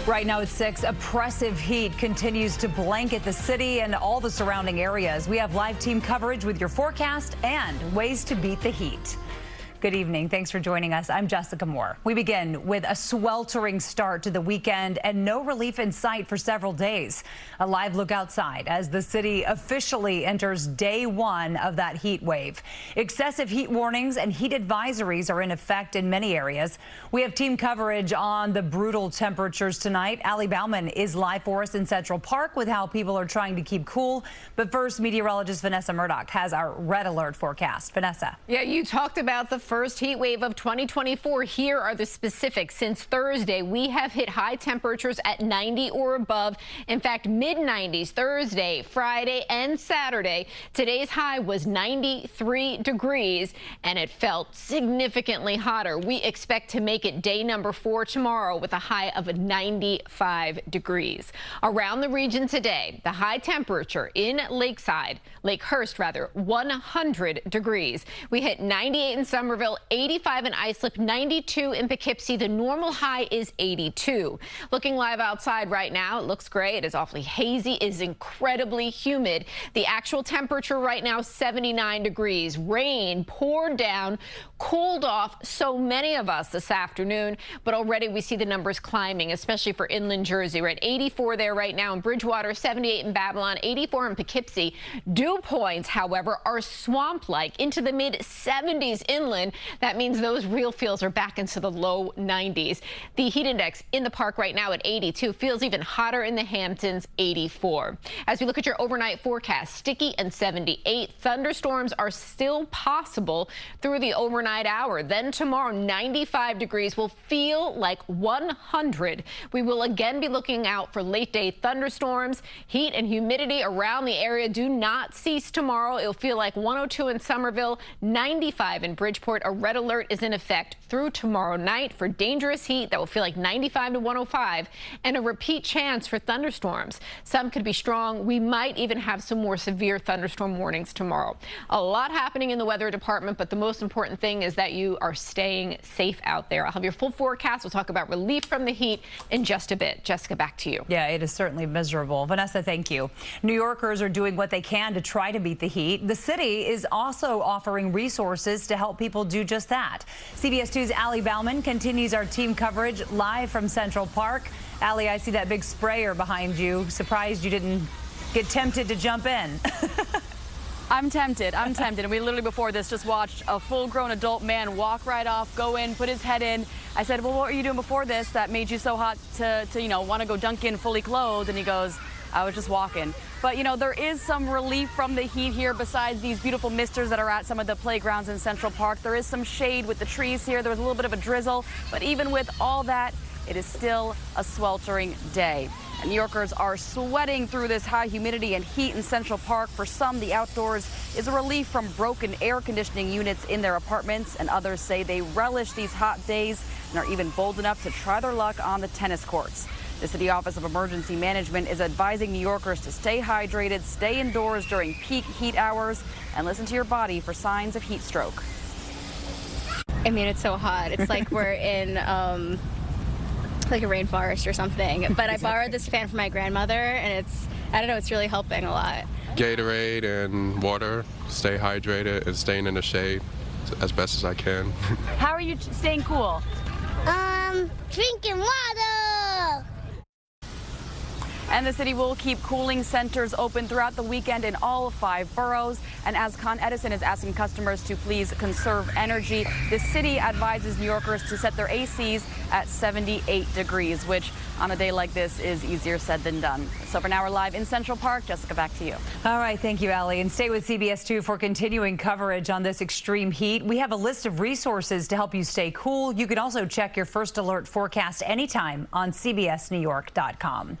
Right now it's 6. Oppressive heat continues to blanket the city and all the surrounding areas. We have live team coverage with your forecast and ways to beat the heat. Good evening. Thanks for joining us. I'm Jessica Moore. We begin with a sweltering start to the weekend and no relief in sight for several days. A live look outside as the city officially enters day 1 of that heat wave. Excessive heat warnings and heat advisories are in effect in many areas. We have team coverage on the brutal temperatures tonight. Bauman is live for us in Central Park with how people are trying to keep cool. But first, meteorologist Vanessa Murdock has our red alert forecast. Vanessa. Yeah, you talked about the first heat wave of 2024. Here are the specifics. Since Thursday, we have hit high temperatures at 90 or above. In fact, mid-90s Thursday, Friday, and Saturday. Today's high was 93 degrees, and it felt significantly hotter. We expect to make it day number 4 tomorrow with a high of 95 degrees. Around the region today, the high temperature in Lakehurst, 100 degrees. We hit 98 in Somerville, 85 in Islip, 92 in Poughkeepsie. The normal high is 82. Looking live outside right now, it looks gray. It is awfully hazy. It is incredibly humid. The actual temperature right now, 79 degrees. Rain poured down, cooled off so many of us this afternoon, but already we see the numbers climbing, especially for inland Jersey. We're at 84 there right now in Bridgewater, 78 in Babylon, 84 in Poughkeepsie. Dew points, however, are swamp-like into the mid-70s inland. That means those real feels are back into the low 90s. The heat index in the park right now at 82 feels even hotter in the Hamptons, 84. As we look at your overnight forecast, sticky and 78. Thunderstorms are still possible through the overnight hour. Then tomorrow, 95 degrees will feel like 100. We will again be looking out for late day thunderstorms. Heat and humidity around the area do not cease tomorrow. It'll feel like 102 in Somerville, 95 in Bridgeport. A red alert is in effect through tomorrow night for dangerous heat that will feel like 95 to 105 and a repeat chance for thunderstorms. Some could be strong. We might even have some more severe thunderstorm warnings tomorrow. A lot happening in the weather department, but the most important thing is that you are staying safe out there. I'll have your full forecast. We'll talk about relief from the heat in just a bit. Jessica, back to you. Yeah, it is certainly miserable. Vanessa, thank you. New Yorkers are doing what they can to try to beat the heat. The city is also offering resources to help people do just that. CBS 2's Bauman continues our team coverage live from Central Park. Allie, I see that big sprayer behind you. Surprised you didn't get tempted to jump in. I'm tempted. And we literally before this just watched a full-grown adult man walk right off, go in, put his head in. I said, well, what were you doing before this that made you so hot to want to go dunk in fully clothed? And he goes, I was just walking. But, there is some relief from the heat here besides these beautiful misters that are at some of the playgrounds in Central Park. There is some shade with the trees here. There was a little bit of a drizzle. But even with all that, it is still a sweltering day. And New Yorkers are sweating through this high humidity and heat in Central Park. For some, the outdoors is a relief from broken air conditioning units in their apartments. And others say they relish these hot days and are even bold enough to try their luck on the tennis courts. The City Office of Emergency Management is advising New Yorkers to stay hydrated, stay indoors during peak heat hours, and listen to your body for signs of heat stroke. I mean, it's so hot. It's like we're in like a rainforest or something. But I borrowed this fan from my grandmother, and I don't know, it's really helping a lot. Gatorade and water, stay hydrated and staying in the shade as best as I can. How are you staying cool? Drinking water. And the city will keep cooling centers open throughout the weekend in all 5 boroughs. And as Con Edison is asking customers to please conserve energy, the city advises New Yorkers to set their ACs at 78 degrees, which on a day like this is easier said than done. So for now, we're live in Central Park. Jessica, back to you. All right. Thank you, Allie. And stay with CBS 2 for continuing coverage on this extreme heat. We have a list of resources to help you stay cool. You can also check your first alert forecast anytime on CBSNewYork.com.